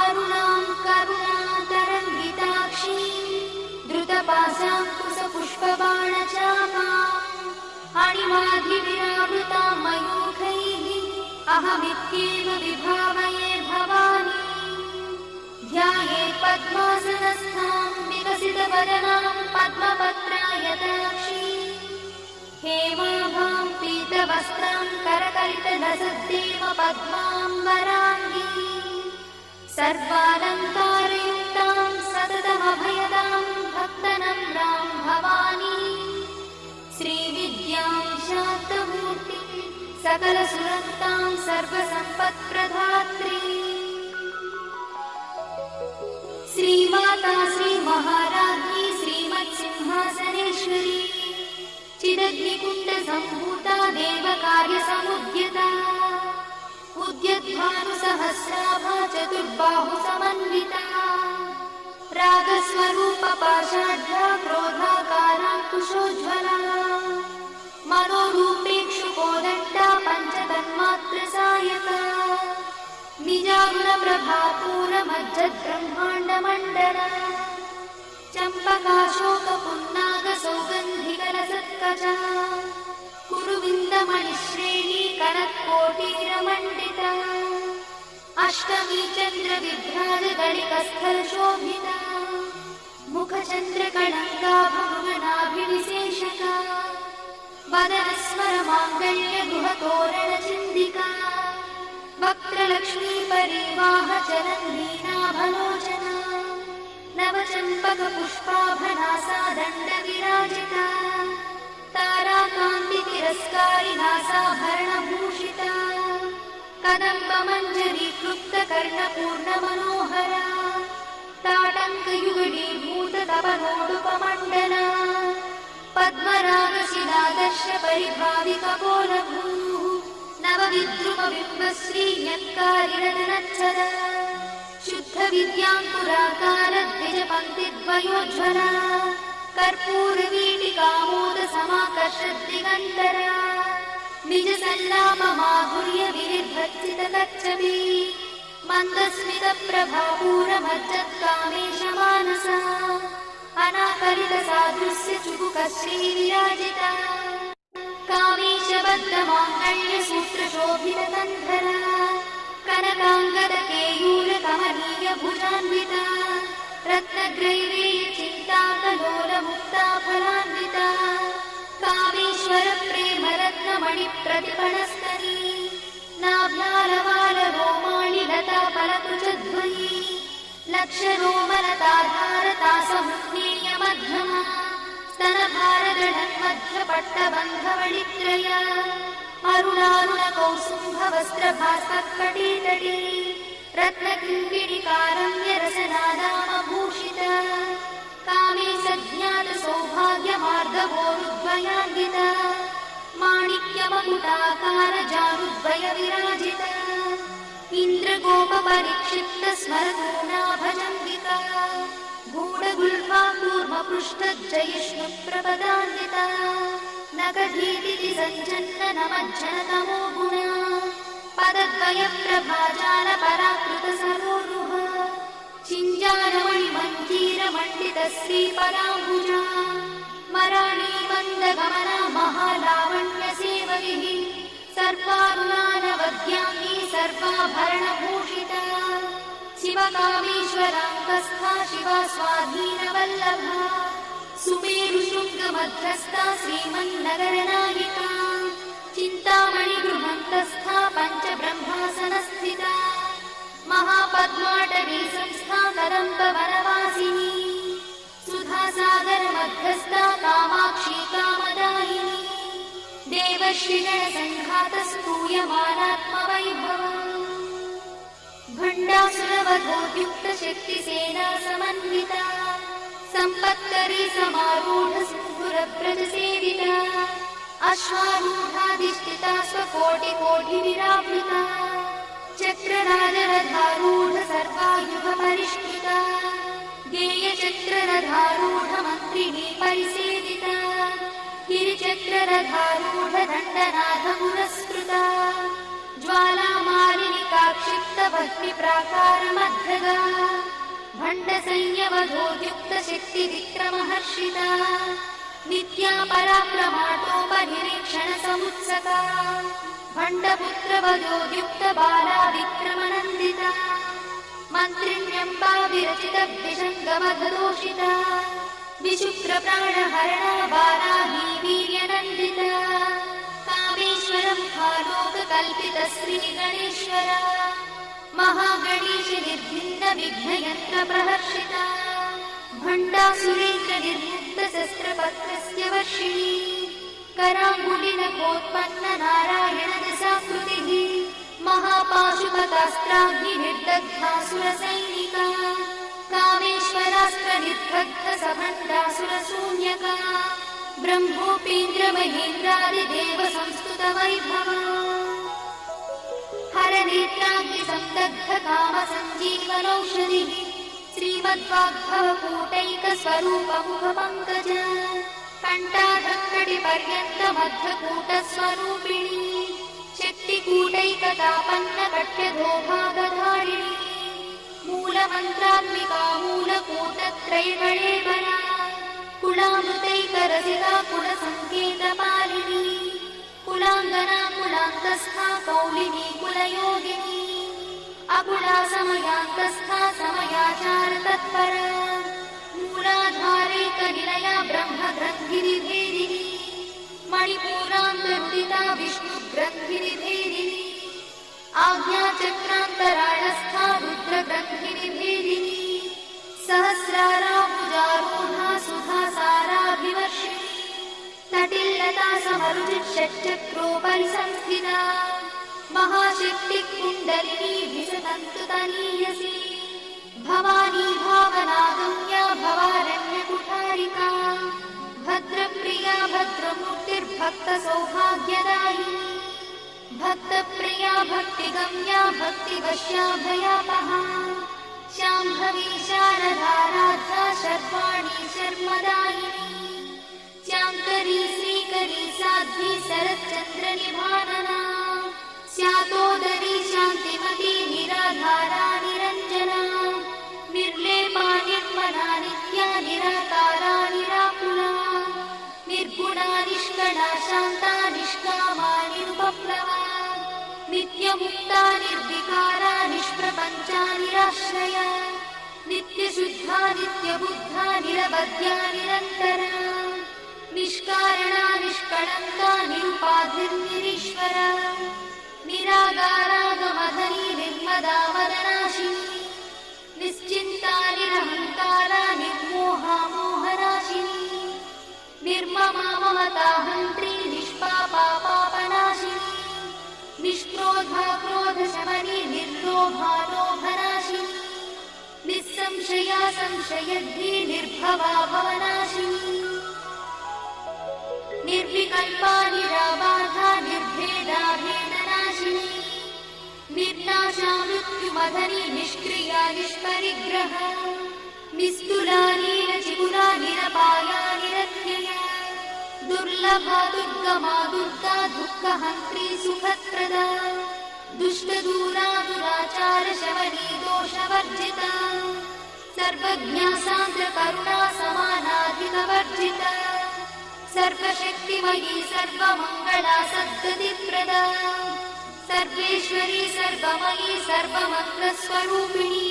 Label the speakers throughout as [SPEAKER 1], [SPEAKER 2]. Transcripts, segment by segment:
[SPEAKER 1] अरुणां करुणातरङ्गिताक्षीं धृतपाशाङ्कुशपुष्पबाणचापाम् अणिमाधिविरावृतां मयूखैः अहमित्येव विभावये भवानी। ध्यायेत् पद्मासनस्थां विकसितवदनां पद्मपत्रायताक्षीं हेमाभां पीतवस्त्रां करकलितलसद्देव पद्माम्बराङ्गी सर्वालङ्कारयुक्तां सततमभयदां भक्तनम्रां भवानी। श्रीविद्यां शान्तमूर्तिं सकलसुरन्तां सर्वसम्पत्प्रदात्री श्रीमाता श्रीमहाराज्ञी श्रीमत्सिंहासनेश्वरी चिदग्निकुण्डसम्भूता देवकार्यसमुद्यता उद्यद्भानुसहस्राभा चतुर्बाहुसमन्विता रागस्वरूपपाषाढ्या क्रोधाकाराङ्कुशोज्ज्वला मनोरूपेक्षुकोदण्डा पञ्चतन्मात्रसायका निजागुणप्रभापूरमज्जद्ब्रह्माण्डमण्डला चम्पकाशोकपुन्नागसौगन्धिकलसत्कचा कुरुविन्दमणिश्रेणी कनत्कोटीरमण्डिता अष्टमी चन्द्रविभ्राजगणिकस्थलशोभिता मुखचन्द्रकणङ्गाभमृगनाभिविशेषका वदनस्मरमाङ्गल्यगुहतोरणचिन्दिका वक्त्रलक्ष्मीपरिवाहचलन्नीनाभलोचना नवचम्पकपुष्पाभनासा दण्डविराजिता ताराकान्तितिरस्कारिनासाभरणभूषिता कदम्बमञ्जरीक्लुप्तकर्णपूर्णमनोहरा ताटङ्कयुगलीभूततपनोडुपमण्डला पद्मरागशिलादर्शपरिभाविकपोलभूः नवविद्रुमबिम्बश्रीन्यक्कारिरतनच्छदा शुद्धविद्याङ्कुराकारद्विजपङ्क्तिद्वयोज्ज्वला कर्पूरवीटिकामोदसमाकर्षद्दिगन्तरा निजसल्लापमाधुर्यविनिर्भर्सितकच्छपी मन्दस्मितप्रभापूरमज्जत्कामेशमानसा अनाकलितसादृश्यचुबुकश्रीविराजिता कामेशबद्धमाङ्गल्यसूत्रशोभितकन्धरा कनकाङ्गदकेयूरकमनीयभुजान्विता रत्नग्रैवेयचिन्ताकलोलमुक्ताफलान्विता कामेश्वरप्रेमरत्नमणिप्रतिपणस्तनी नाभ्यालवालरोमाणि लताफलकुचध्वनी लक्षरोमलताधारतासमुज्ञेयमध्यमा स्तनभारदढन्मध्यपट्टबन्धवळित्रया अरुणारुणकौसुम्भवस्त्रभास्कट्कटीतटी रत्नकिङ्किणिकारम्यरसनादामभूषिता कामे सज्ञातसौभाग्यमार्गवोरुद्वयान्विता माणिक्यमकुटाकारजानुद्वयविराजिता इन्द्रगोपपरिक्षिप्तस्मरतूणाभजम्बिका गूढगुल्फा कूर्मपृष्ठजयिष्णुप्रपदान्विता नखधीतिति सञ्चन्ननमज्जनतमो गुणा पदद्वयप्रभाजालपराकृतसरोरुह चिञ्जानमणिमञ्जीरमण्डितश्रीपदाम्बुजा मराणीमन्दगमना महालावण्यसेवैः सर्वारुणानवद्याङ्गी सर्वाभरणभूषिता शिवकामेश्वराङ्कस्था शिवा स्वाधीनवल्लभा सुमेरुशृङ्गमध्यस्था श्रीमन्नगरनायिका चिन्तामणिगृहन्तस्था पञ्चब्रह्मासनस्थिता महापद्माटवी संस्था कदम्बवनवासिनी सुधासागरमध्यस्था कामाक्षी कामदायिनी देवश्रीगणसङ्घातस्तूयमानात्मवैभवा भण्डासुरवधोद्युक्तशक्तिसेना समन्विता सम्पत्करी समारूढसिन्धुरव्रजसेविता अश्वारूढाधिष्ठिता स्वकोटिकोटिविरावृता चक्रराजरथारूढ सर्वायुधपरिष्कृता गेयचक्ररथारूढमन्त्रिणी परिसेविता गिरिचक्ररथारूढदण्डनाथपुरस्कृता ज्वालामालिनिकाक्षिप्त भस्मि प्राकारमध्यगा भण्ड संयमधोद्युक्त शक्ति विक्रमहर्षिता नित्या पराक्रमाटोपनिरीक्षण समुत्सका भण्डपुत्र वधोद्युक्त बाला विक्रमनन्दिता मन्त्रिण्यम्बा विरचित विषङ्गमधदोषिता विशुक्रप्राणहरणा बाला हि वीर्यनन्दिता कामेश्वरं भालोककल्पित श्रीगणेश्वरा महागणेश निर्भिन्न विघ्नयन्त्र प्रहर्षिता भण्डासुरेन्द्र निर्मुक्त शस्त्रपत्रस्य वर्षिणी कराङ्गुलिनकोत्पन्न नारायण दशाकृतिः महापाशुपतास्त्राग्निर्दग्धासुरसैनिका कामेश्वरास्त्र निर्दग्ध सभण्डासुरशून्यका ब्रह्मोपेन्द्र महेन्द्रादिदेव संस्तुत वैभवा हरनेत्राग्नि संदग्ध काम सञ्जीवनौषधिः श्रीमद्वाग्भवकूटैक स्वरूप मुख पङ्कज कण्ठाधक्कटि पर्यन्त मध्यकूट स्वरूपिणी शक्तिकूटैकतापन्न कट्यधोभागधारिणी मूलमन्त्रात्मिका मूलकूटत्रयगणेबला कुलामृतैकरसिका कुलसङ्केतपालिनी कुलाङ्गना कुलान्तस्था कौलिनी कुलयोगिनी अकुला समयान्तस्था समयाचार तत्परा मूलाधारैकनिलया ब्रह्मग्रन्थिनिभेदिनी मणिपूरान्तरुदिता विष्णुग्रन्थिनिभेदिनी आज्ञाचक्रान्तराळस्था रुद्रग्रन्थिनिभेदिनी सहस्राराभुजारूढा सुधासाराभिवर्षिणी तटिल्लता समरुचित षट्चक्रोपरि संस्थिता महाशक्ति कुण्डलिनी विसतन्तुतनीयसी भवानी भावनागम्या भवारण्यकुठारिका भद्रप्रिया भद्रमूर्तिर्भक्तसौभाग्यदायिनी भक्तप्रिया भक्तिगम्या भक्तिवश्याभयापहा शाम्भवी शारदाराध्या शर्वाणी शर्मदायिनी श्याङ्करी श्रीकरी साध्वी शरच्चन्द्रनिभानना स्यातोदरी शान्तिमती निराधारा निरञ्जना निर्लेपा निर्मला नित्या निराकारा निराकुला निर्गुणा निष्कला शान्ता निष्कामा निरुपप्लवा नित्यमुक्ता निर्विकारा निष्प्रपञ्चा निराश्रया नित्यशुद्धा नित्यबुद्धा निरवध्या निरन्तरा निष्कारणा निष्कळङ्का निरुपाधिर्निरीश्वरा निरागारागमधनी निर्मदा वदनाशिनी निश्चिन्ता निरहङ्कारा निर्मोहा मोहनाशिनी निर्ममा ममताहन्त्री निष्पापा पापनाशिनी निष्क्रोधा क्रोधशमनी निर्लोभा लोभनाशिनी निस्संशया संशयद्धि निर्भवा भवनाशिनी निर्विकल्पा निराबाधा निर्भेदा भेदनाशिनी निर्नाशा मृत्युमधनी निष्क्रिया निष्परिग्रह निस्तुला नीलचिपुरा निरपाया निरत्यया दुर्लभा दुर्गमा दुर्गा दुःखहन्त्री सुखप्रदा दुष्टदूरा दुराचार शवनी दोषवर्जिता सर्वज्ञा सान्द्र करुणा समानाधिकवर्जिता सर्वशक्तिमयी सर्वमङ्गला सद्गतिप्रदा सर्वेश्वरी सर्वमयी सर्वमन्त्रस्वरूपिणी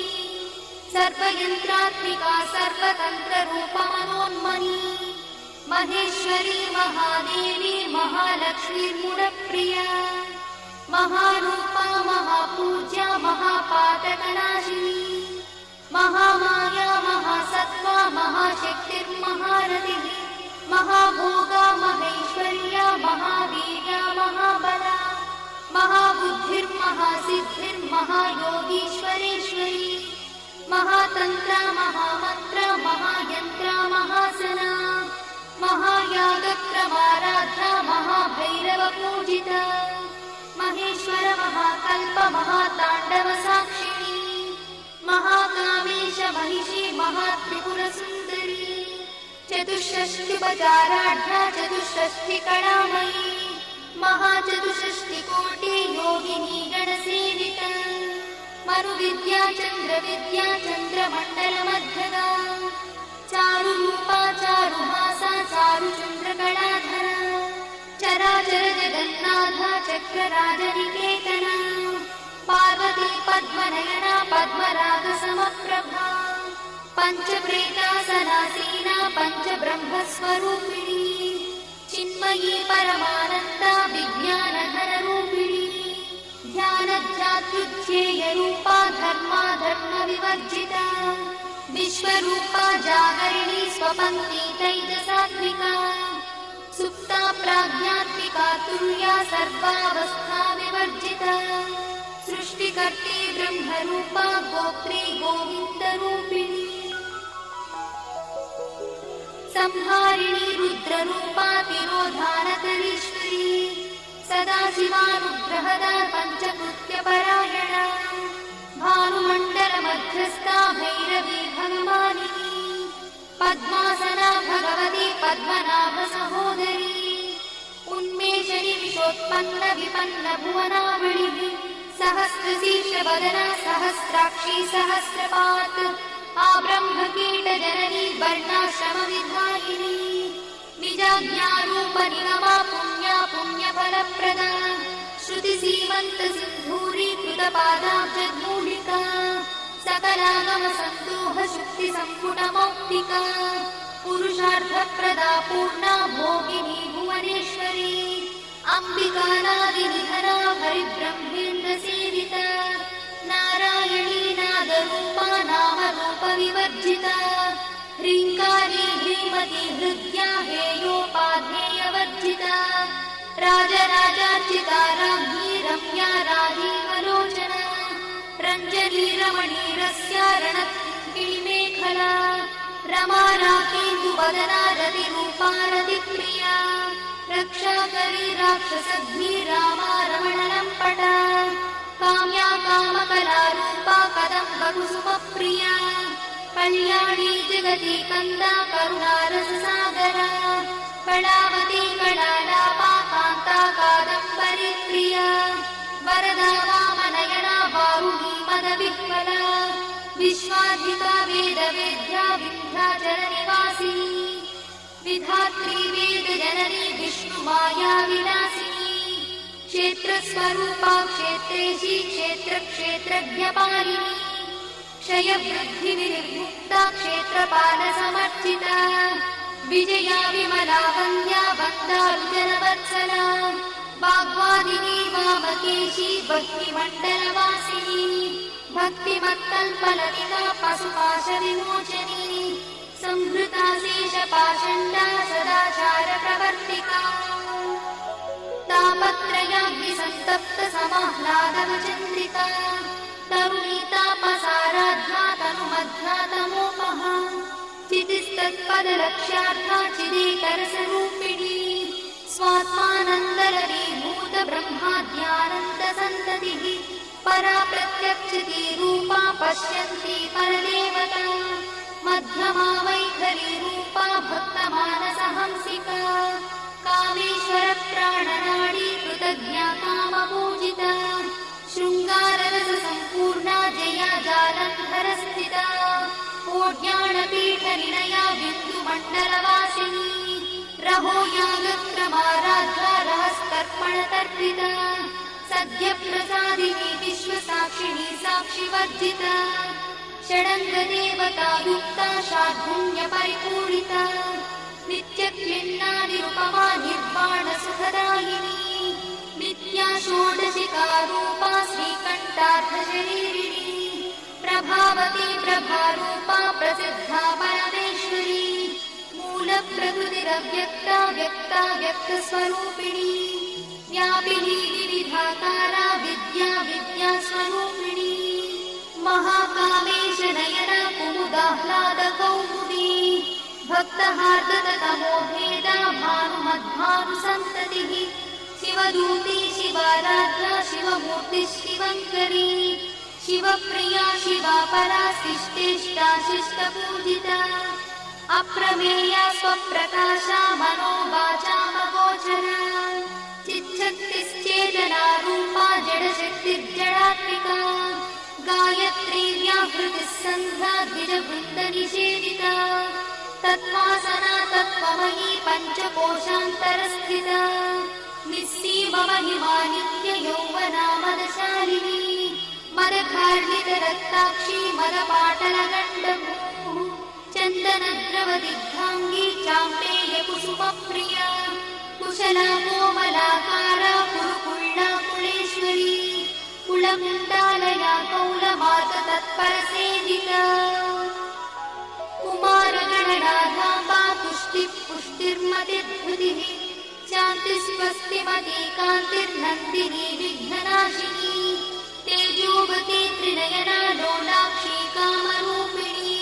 [SPEAKER 1] सर्वयन्त्रात्मिका सर्वतन्त्ररूपमनोन्मनी महेश्वरी महादेवी महालक्ष्मीर्मुडप्रिया महारूपा महापूज्या महापातकनाशिनी महामाया महासत्त्वा महाशक्तिर्महारतिः महाभोगा महेश्वर्या महावीर्या महाबला महाबुद्धिर्महासिद्धिर्महायोगीश्वरेश्वरी महातन्त्रा महामन्त्रा महायन्त्रा महासना महायागक्रमाराध्या महाभैरवपूजिता महेश्वर महाकल्प महाताण्डव साक्षिणी महाकामेश महिषी महात्रिपुरसुन्दरी चतुष्षष्टिपचाराढ्या चतुष्षष्टिकलामयी महाचतुष्षष्टिकोटि योगिनी गणसेविता चारुविद्या चन्द्रविद्या चन्द्रमण्डलमध्यगा चारुरूपा चारुहासा चारुचन्द्रकलाधरा चराचर जगन्नाथा चक्रराजनिकेतना पार्वती पद्मनयना पद्मरागसमप्रभा पञ्चप्रेतासनासीना पञ्चब्रह्मस्वरूपिणी चिन्मयी परमानन्दा विज्ञानधररूपिणी ध्यानध्यात्युज्येयरूपा धर्माधर्मविवर्जिता विश्वरूपा जागरिणी स्वपङ्क्तितैजसात्विका सुप्ता प्राज्ञात्मिका तुल्या सर्वावस्था विवर्जिता सृष्टिकर्त्री ब्रह्मरूपा गोत्री गोविन्दरूपिणी संहारिणी रुद्ररूपा तिरोधानकरीश्वरी सदाशिवानुग्रहदा पञ्चकृत्यपरायणा भानुमण्डलमध्यस्था भैरवी भगवानिनी पद्मासना भगवती पद्मनाभसहोदरी उन्मेषणि विशोत्पन्न विपन्न भुवनावळिः सहस्रशीर्षवदना सहस्राक्षी सहस्रपात् आब्रह्मकीटजननी वर्णाश्रमविधायिनी निजाज्ञारूपनिगमा पुण्या पुण्यफलप्रदा श्रुतिसीमन्तसिन्धूरीकृतपादाब्जधूलिका सकलागमसन्दोहशुक्तिसम्पुटमौक्तिका पुरुषार्थप्रदा पूर्णा भोगिनी भुवनेश्वरी अम्बिकानादिनिधना हरिब्रह्मेन्द्रसेविता नारायणी नादरूपा नामरूपविवर्जिता ह्रीङ्कारी ह्रीमती हृद्या हेयोपाध्येयवर्जिता राजराजार्चिता राज्ञी रम्या राजीवलोचना रञ्जनी रमणीरस्या रणकिणिमेखला रमा राकेन्दुवदना रतिरूपा रतिप्रिया रक्षाकरी राक्षसग्नी रामा रमणलम्पटा काम्या कामकलारूपा कदम्बकुसुमप्रिया कल्याणी जगति कन्दा करुणारससागरा कलावती कलालापा कान्ता कादम्बरी प्रिया वरदा वामनयना वारुणी मदविह्वला विश्वाधिका वेदवेद्या विन्ध्याचलनिवासिनी विधात्री वेदजननी विष्णुमाया विलासिनी क्षेत्रस्वरूपा क्षेत्रेशी क्षेत्रक्षेत्रज्ञपालिनी क्षयवृद्धिविनिर्मुक्ता क्षेत्रपालसमर्चिता विजया विमला वन्द्या वन्दारुजनवत्सला वाग्वादिनी वामकेशी भक्तिमण्डलवासिनी भक्तिमत्कल्पलतिका पशुपाशविमोचनी संहृता शेषपाषण्डा सदाचारप्रवर्तिका तापत्रयाग्निसन्तप्त समाह्लादवचन्द्रिका तरुणीतापसाराध्या तनुमध्या तमोपहा चितिस्तत्पदलक्ष्यार्था चिदेकरसरूपिणी स्वात्मानन्दलरीभूत ब्रह्माद्यानन्दसन्ततिः परा प्रत्यक्षितीरूपा पश्यन्ती परदेवता मध्यमा वैखरीरूपा भक्तमानसहंसिका कामेश्वरप्राणनाडी कृतज्ञा कामपूजिता शृङ्गाररससम्पूर्णा जया जालन्धरस्थिता कोड्याणपीठनिलया बिन्दुमण्डलवासिनी रहो यागक्रमाराध्या रहस्तर्पणतर्पिता सद्यप्रसादिनी विश्वसाक्षिणी साक्षिवर्जिता षडङ्गदेवतायुक्ता शार्दूल्यपरिपूरिता नित्यक्लिन्ना निरुपमा निर्वाणसुखदायिनी नित्या षोडशिकारूपा श्रीकण्ठार्थशरीरिणी प्रभावती प्रभारूपा प्रसिद्धा परमेश्वरी मूलप्रकृतिरव्यक्ता व्यक्ता व्यक्तस्वरूपिणी व्यापिनी विविधाकारा विद्या विद्यास्वरूपिणी महाकामेश नयना कुमुदाह्लादकौमुदी भक्तहार्दतमोभेदा भानुमद्भानुसन्ततिः शिवदूती शिवाराध्या शिवमूर्ति शिवङ्करी शिवप्रिया शिवा परा शिष्टेष्टा शिष्टपूजिता अप्रमेया स्वप्रकाशा मनोवाचामगोचरा चिच्छक्तिश्चेतना रूपा जडशक्तिर्जडात्मिका गायत्री व्याहृतिः सन्ध्या द्विजवृन्दनिषेविता तत्त्वासना तत्त्वमयी पञ्चकोशान्तरस्थिता निःसीममहिमा नित्ययौवना मदशालिनी मदघार्णितरक्ताक्षी मदपाटलगण्डभूः चन्दनद्रवदिग्धाङ्गी चाम्पेयकुसुमप्रिया कुशला कोमलाकारा कुरुकुळ्ळा कुलेश्वरी कुलकुण्डालया कौलमार्गतत्परसेविता कुमारगणनाधाम्बा तुष्टिः पुष्टिर्मतिर्धृतिः शान्तिस्वस्तिमती कान्तिर्नन्दिनी विघ्ननाशिनी तेजोवती त्रिनयना लोलाक्षी कामरूपिणी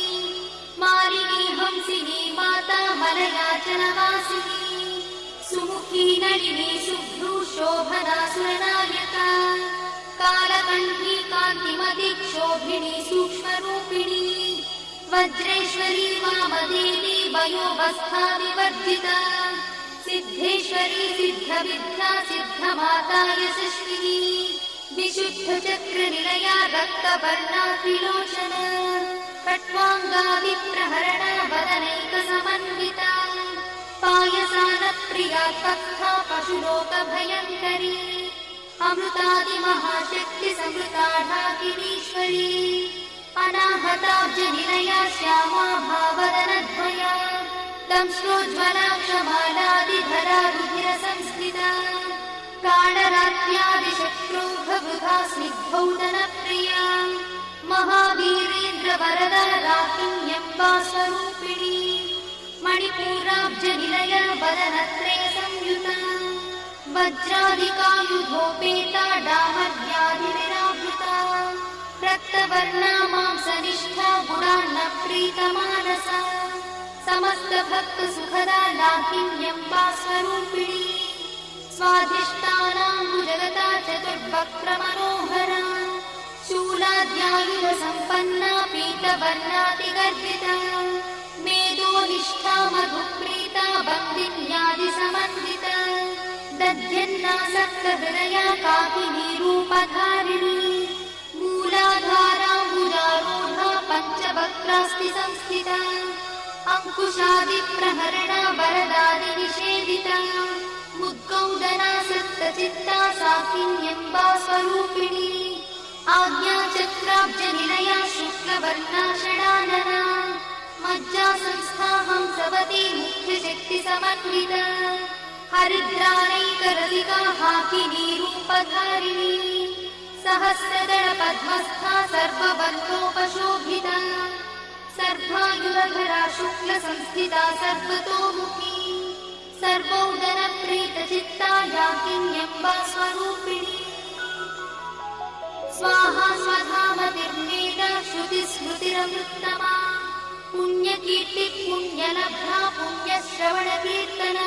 [SPEAKER 1] मालिनी हंसिनी माता मलयाचलवासिनी सुमुखी नलिनी शुभ्रू शोभना सुरनायका कालकण्ठी कान्तिमती क्षोभिणी सूक्ष्मरूपिणी वज्रेश्वरी वामदेवी वयोवस्था विवर्जिता सिद्धेश्वरी सिद्धविद्या सिद्धमाता यशस्विनी विशुद्धचक्रनिलया रक्तवर्णा त्रिलोचना खट्वाङ्गा विप्रहरणा वदनैकसमन्विता पायसानप्रिया कथा पशुलोकभयङ्करी अमृतादिमहाशक्तिसमृता ढाकिनीश्वरी अनाहताब्जनिलया श्यामा भावदनद्वया दंश्रोज्ज्वला क्षमालादिधरा रुधिरसंस्थिता कालरात्र्यादिशत्रुघवृथा स्निग्धौदनप्रिया महावीरेन्द्रवरदा राकिन्यम्बा स्वरूपिणी मणिपूराब्जनिलया वदनत्रयसंयुता वज्रादिकायुधोपेता डामर्यादिविरावृता रक्तवर्णा मांसनिष्ठा गुणान्नप्रीतमानसा समस्तभक्तसुखदा लाकिन्यम्बा स्वरूपिणी स्वाधिष्ठानाम्बुजगता चतुर्वक्त्रमनोहरा शूलाद्यायुधसम्पन्ना पीतवर्णातिगर्भिता मेदोनिष्ठा मधुप्रीता वन्दिन्यादिसमन्विता दध्यन्नासक्तहृदया काकिनी रूपधारिणी मूलाधाराम्बुजारूढा पञ्चवक्त्रास्ति संस्थिता अंकुशादिप्रहरणा वरदादिनिषेविता मुद्गौदनासक्तचित्ता साकिन्यम्बा स्वरूपिणी आज्ञाचक्राब्जनिलया शुक्लवर्णा षडानना मज्जासंस्था हंसवती मुख्यशक्तिसमन्विता हरिद्राणैकरसिका हाकिनी रूपधारिणी सहस्रदलपद्मस्था सर्वबन्धोपशोभिता सर्वायुधरा शुक्लसंस्थिता सर्वतोमुखी सर्वोदनप्रीतचित्ता याकिन्यम्बा स्वरूपिणी स्वाहा स्वधामतिर्मेधा श्रुतिस्मृतिरमृत्तमा पुण्यकीर्तिः पुण्यलब्धा पुण्यश्रवणकीर्तना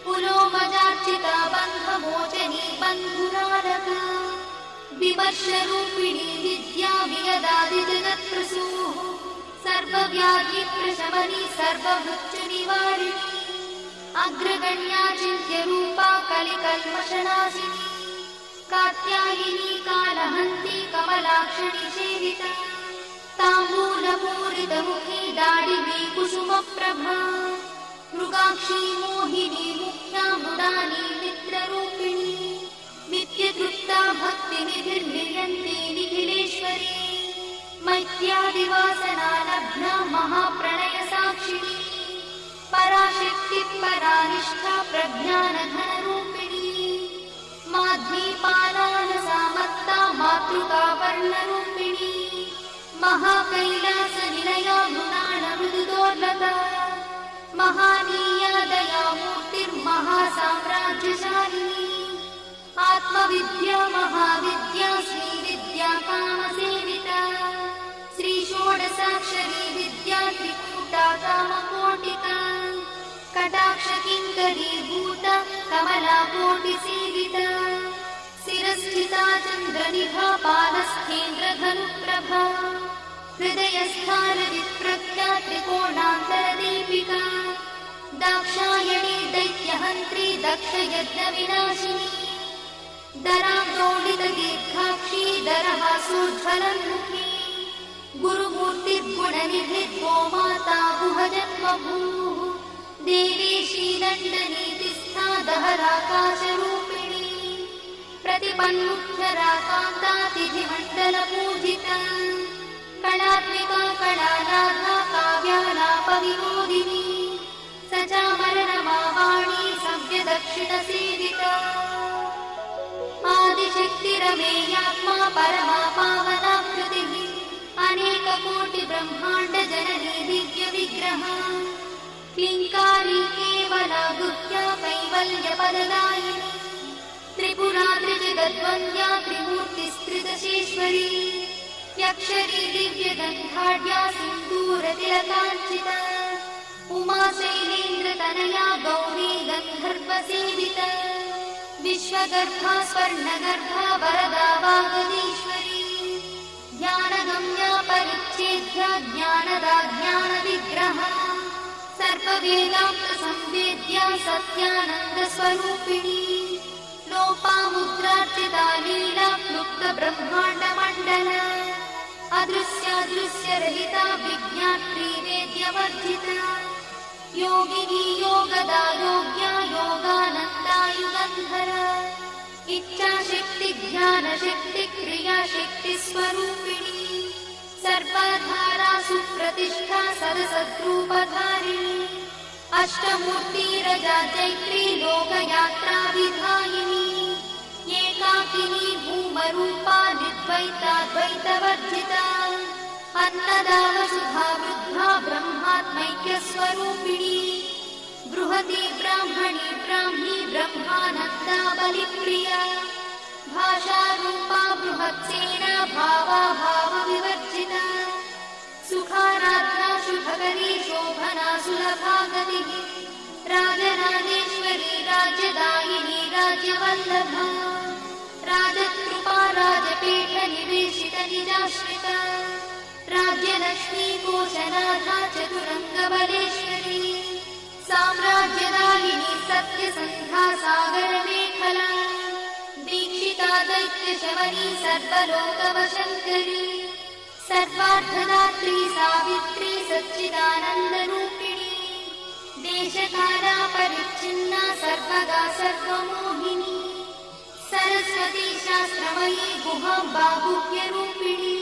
[SPEAKER 1] पुलोमजार्चिता बन्धमोचनी बन्धुरालका विमर्शरूपिणी विद्या वियदादिजगत्प्रसूः सर्वव्याधिप्रशमनी सर्वमृत्युनिवारिणी अग्रगण्या चिन्त्यरूपा कलिकल्मषनाशिनी कात्यायिनी कालहन्ती कमलाक्षणी सेविता ताम्बूलपूरितमुखी दाडिनी कुसुमप्रभा मृगाक्षी मोहिनी मुख्या मुदानी मित्ररूपिणी नित्यतृप्ता भक्तिनिधिर्निर्यन्ती निखिलेश्वरी मैत्यादिवासना लब्धा महाप्रणयसाक्षिणी पराशक्तिः परानिष्ठा प्रज्ञानघनरूपिणी माध्वीपालानसामत्ता मातृका वर्णरूपिणी महाकैलासनिलया गुणाणमृदुदोर्लता महानीया दयामूर्तिर्महासाम्राज्यशालिनी आत्मविद्या महाविद्या श्रीविद्या कामसेविता श्रीषोडशाक्षरी विद्या त्रिकूटा कामकोटिका कटाक्षकिङ्करीभूता कमलाकोटिसेविता शिरस्थिता चन्द्रनिभा पालस्थेन्द्रधनुप्रभा हृदयस्थानविप्रज्ञा त्रिकोणान्तरदीपिका दाक्षायणी दैत्यहन्त्री दक्षयज्ञविनाशिनी दरादोडितदीर्घाक्षी दरहासोज्ज्वलन्मुखी गुरुमूर्तिर्गुणनिधिर्गो माता गुहजन्मभूः देवेशी दण्डनीतिस्था दहराकाशरूपिणी प्रतिपन्मुख्यराकान्तातिथिमण्डलपूजिता कणात्मिका कणानाथा काव्यालापविनोदिनी सचामरणमावाणी सव्यदक्षिणसेविता आदिशक्तिरमेयात्मा परमा पावनाकृतिः अनेककोटिब्रह्माण्डजननी दिव्यविग्रहा क्लीङ्कारी केवला गुह्या कैवल्यपददायिनी त्रिपुरा त्रिजगद्वन्द्या त्रिमूर्तिस्त्रिदशेश्वरी यक्षरी दिव्यगन्धाढ्या सिन्दूरतिलकाञ्चिता उमा शैलेन्द्रतनया गौरी गन्धर्वसेविता विश्वगर्भा स्वर्णगर्भा वरदा वागदीश्वरी ज्ञानगम्या परिच्छेद्या ज्ञानदा ज्ञानविग्रहा सर्ववेदान्तसंवेद्या सत्यानन्दस्वरूपिणी लोपामुद्रार्चिता लीला क्लुप्तब्रह्माण्डमण्डला अदृश्यादृश्यरहिता विज्ञात्री वेद्यवर्जिता योगिनी योगदा योग्या योगानन्दा युगन्धरा इच्छाशक्ति ज्ञानशक्ति क्रियाशक्तिस्वरूपिणी सर्वधारा सुप्रतिष्ठा सदसद्रूपधारिणी अष्टमूर्तिरजा चैत्री लोकयात्रा विधायिनी एकाकिनी भूमरूपा निर्द्वैताद्वैतवर्जिता अन्नदा वसुधा वृद्धा ब्रह्मात्मैक्यस्वरूपिणी बृहती ब्राह्मणी ब्राह्मी ब्रह्मानन्दा बलिप्रिया भाषारूपा बृहत्सेना भावा भावविवर्जिता सुखाराध्या शुभकरी शोभना सुलभा गतिः राजराजेश्वरी राज्यदायिनी राज्यवल्लभा राजकृपा राजपीठनिवेशित निजाश्रिता राज्यलक्ष्मी कोशनाथा चतुरङ्गबलेश्वरी साम्राज्यदायिनी सत्यसन्धा सागरमेखला दीक्षिता दैत्यशवनी सर्वलोकवशङ्करी सर्वार्थदात्री सावित्री सच्चिदानन्दरूपिणी देशकाला परिच्छिन्ना सर्वगा सर्वमोहिनी सरस्वती शास्त्रमयी गुहाम्बा गुह्यरूपिणी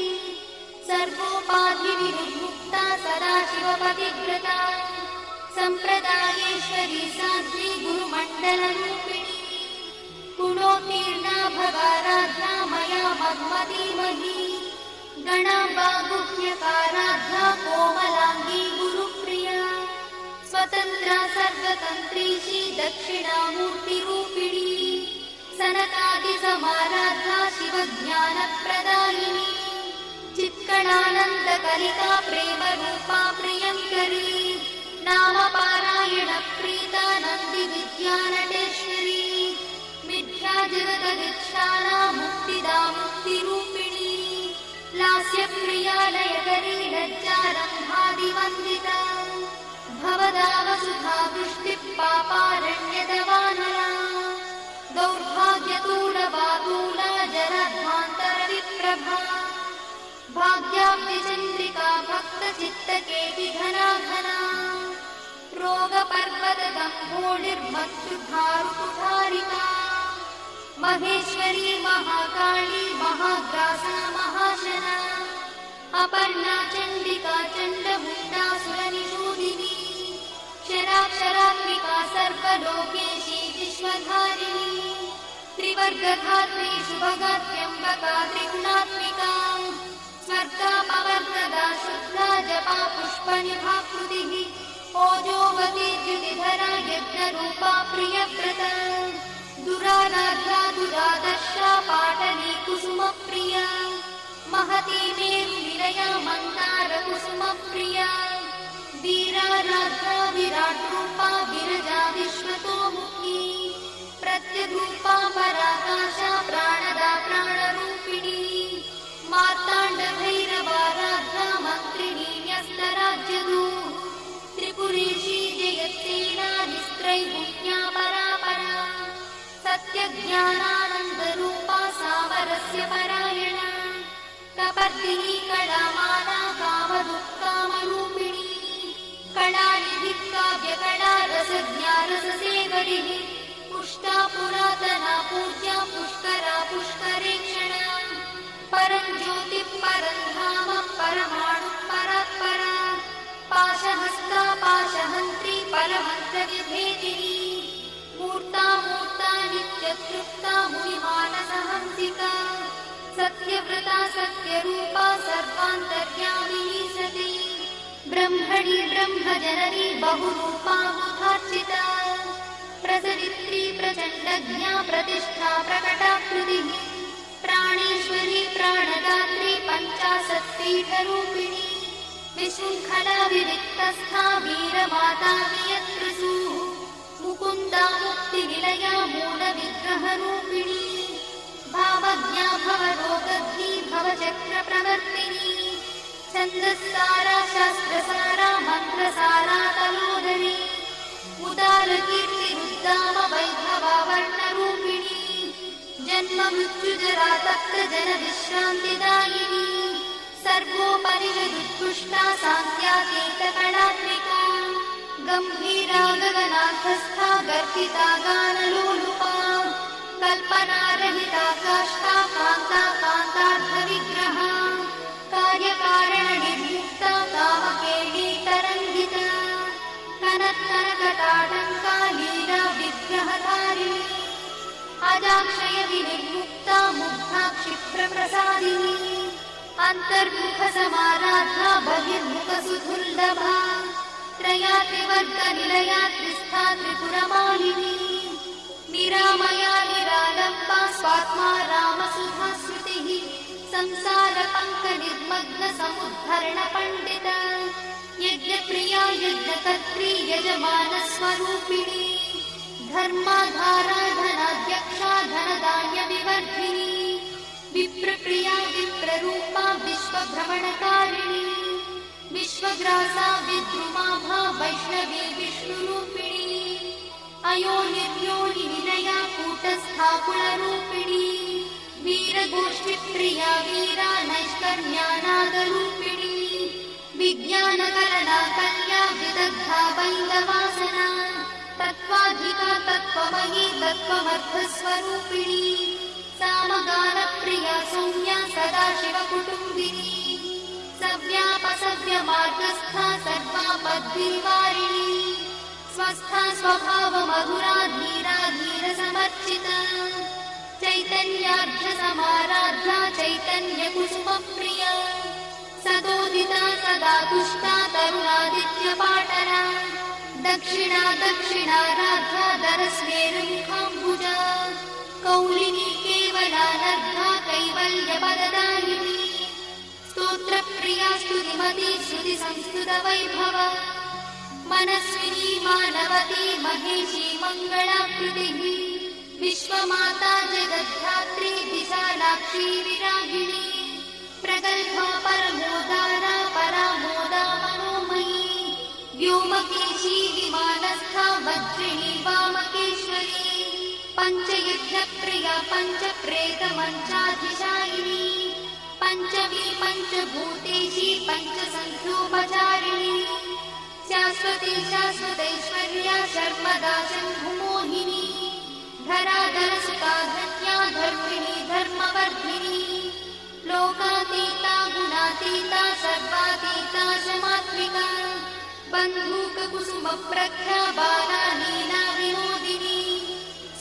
[SPEAKER 1] सर्वोपाधिविनिर्मुक्ता सदाशिवपतिव्रता सम्प्रदायेश्वरी साध्वी गुरुमण्डलरूपिणी गुणोत्तीर्णा भगाराध्या मया मधुमतीमही गणाम्बा गुह्यकाराध्या कोमलाङ्गी गुरुप्रिया स्वतन्त्रा सर्वतन्त्रीशी दक्षिणामूर्तिरूपिणी सनकादिसमाराध्या शिवज्ञानप्रदायिनी चित्कणानन्दकलिका प्रेमरूपा प्रियङ्करी नामपारायणप्रीता नन्दिविद्यानटेश्वरी मिथ्याजगदीक्षाना मुक्तिदा मुक्तिरूपिणी लास्यप्रिया लयकरी लज्जारम्भादिवन्दिता भवदा वसुधा वृष्टिः पापारण्यदवानला दौर्भाग्यतूलवातूला जलध्वान्तरविप्रभा भाग्याब्धिचन्द्रिका भक्तचित्तकेति घना घना रोगपर्वतगम्भोलिर्मत्सुधारुकुठारिका महेश्वरी महाकाली महाग्रासा महाशना अपर्णा चण्डिका चण्डमुण्डासुरनिषूदिनी क्षराक्षरात्मिका सर्वलोकेशी विश्वधारिणी त्रिवर्गधात्रीषु भगत्यम्बका त्रिगुणात्मिका स्वर्गापवर्गदा शुद्धा जपा पुष्पनिभाकृतिः ओजोवती द्युतिधरा यज्ञरूपा प्रियव्रता दुराराध्या दुरादर्शा पाटली कुसुमप्रिया महती मेरुनिलया मन्दारकुसुमप्रिया वीराराध्या विराट्रूपा विरजा विश्वतोमुखी प्रत्यग्रूपा पराकाशा प्राणदा प्राणरूपिणी मार्ताण्डभैरवाराध्या मन्त्रिणी न्यस्तराज्यदूः त्रिपुरेशी जयत्सेनाधिस्त्रैगुण्या परापरा सत्यज्ञानानन्दरूपा सामरस्य परायणा कपर्दिनी कलामाला कामदुःखामरूपिणी कलानिधिः काव्यकला रसज्ञा रससेवरिः पुष्टा पुरातना पूज्या पुष्करा पुष्करेक्षणा परं ज्योतिः परं धाम परमाणुः परात्परा पाशहस्ता पाशहन्त्री परमन्त्रविभेदिनी मूर्ता मूर्ता नित्यतृप्ता मुनिमानसहंसिका सत्यव्रता सत्यरूपा सर्वान्तर्यामिनी सती ब्रह्मणि ब्रह्मजननी बहुरूपा मुखार्चिता प्रसरित्री प्रचण्डज्ञा प्रतिष्ठा प्रकटाकृतिः प्राणेश्वरी प्राणदात्री पञ्चाशत्पीठरूपिणी विशृङ्खला विविक्तस्था वीरमाता वियत्रिसूः मुकुन्दा मुक्तिनिलया मूलविग्रहरूपिणी भावज्ञा भवरोगग्नी भवचक्रप्रवर्तिनी छन्दस्सारा शास्त्रसारा मन्त्रसारा तलोदरी उदारकीर्तिरुद्दाम वैभवा वर्णरूपिणी जन्म मृत्युजरा तत्र जनविश्रान्तिदायिनी सर्वोपनिषदुत्कृष्टा सान्त्यातीतकलात्मिका गम्भीरा गगनार्थस्था गर्भिता गानलोलुपा कल्पनारहिता काष्ठा कान्ता कान्तार्थविग्रहा कार्यकारणनिर्मुक्ता कामकेली तरङ्गिता कनत्कनकटाटङ्का लीला विग्रहधारिणी अजाक्षय विनिर्मुक्ता मुग्धा क्षिप्रप्रसादिनी अन्तर्मुखसमाराधा बहिर्मुखसुधुर्लभा त्रयात्रिवर्गनिलया त्रिस्था त्रिपुरमालिनी निरामया निरालम्बा स्वात्मा रामसुधा श्रुतिः संसारपङ्कनिर्मग्नसमुद्धरणपण्डिता यज्ञप्रिया यज्ञकर्त्री यजमानस्वरूपिणी धर्माधारा धनाध्यक्षा धनधान्यविवर्धिनी विप्रप्रिया विप्ररूपा विश्वभ्रमणकारिणी विश्वग्रासा विद्रुमाभा वैष्णवी विष्णुरूपिणी अयोनिर्योनिनिलया कूटस्था कुलरूपिणी वीरगोष्ठिप्रिया वीरा नैष्कर्म्यानादरूपिणी विज्ञानकरणा कल्या विदग्धा वैन्दवासना तत्त्वाधिका तत्त्वमयी तत्त्वमर्थस्वरूपिणी सामगानप्रिया सौम्या सदाशिवकुटुम्बिनी सव्यापसव्यमार्गस्था सर्वापद्भिर्वारिणी स्वस्था स्वभावमधुरा धीरा धीरसमर्चिता चैतन्यार्घ्यसमाराध्या चैतन्यकुसुमप्रिया सदोदिता सदा तुष्टा तरुणादित्यपाटना दक्षिणा दक्षिणाराध्या दरस्मेरुमुखाम्बुजा कौलिनी केवलानर्घा कैवल्यपददायिनी स्तोत्रप्रिया स्तुतिमती श्रुतिसंस्कृतवैभवा मनस्विनी मानवती महेशी मङ्गलाकृतिः विश्वमाता जगद्धात्री विशालाक्षी विरागिणी प्रगल्भा परमोदारा परामोदा मनोमयी व्योमकेशी विमानस्था वज्रिणी वामकेश्वरी पञ्चयुद्धप्रिया पञ्चप्रेतमञ्चाधिशायिनी पञ्चमी पञ्चभूतेशी पञ्चसन्ध्योपचारिणी शाश्वती शाश्वतैश्वर्या शर्मदा शम्भुमोहिनी धराधरसुता धन्या धर्मिणी धर्मवर्धिनी लोकातीता गुणातीता सर्वातीता समात्मिका बन्धूककुसुमप्रख्या बाला लीला विनोदिनी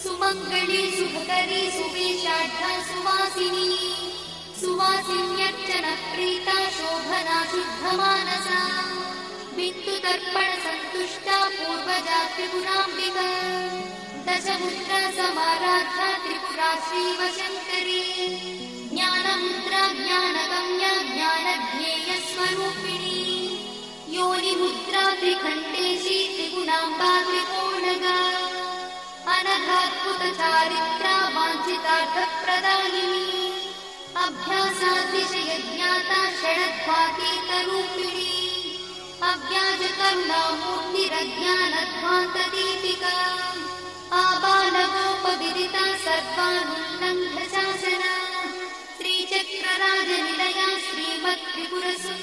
[SPEAKER 1] सुमङ्गली सुभकरी सुवेशाढ्या सुवासिनी सुवासिन्यर्चनप्रीता शोभना शुद्धमानसा बिन्दुदर्पणसन्तुष्टा पूर्वजा त्रिपुराम्बिका दशमुद्रा समाराध्या त्रिपुरा श्रीवशङ्करी ज्ञानमुद्रा ज्ञानगम्या ज्ञानध्येयस्वरूपिणी योनिमुद्रा त्रिखण्डेशी त्रिगुणाम्बा त्रिकोणगा अनघाद्भुतचारित्रा वाञ्छितार्थप्रदायिनी अभ्यासातिशयज्ञाता षडध्वातीतरूपिणी अव्याजकरुणामूर्तिरज्ञानध्वान्तदीपिका आबालगोपविदिता गद्वानुल्लङ्घ शासना श्रीचक्रराजनिलया श्रीमत्त्रिपुरसुन्दरी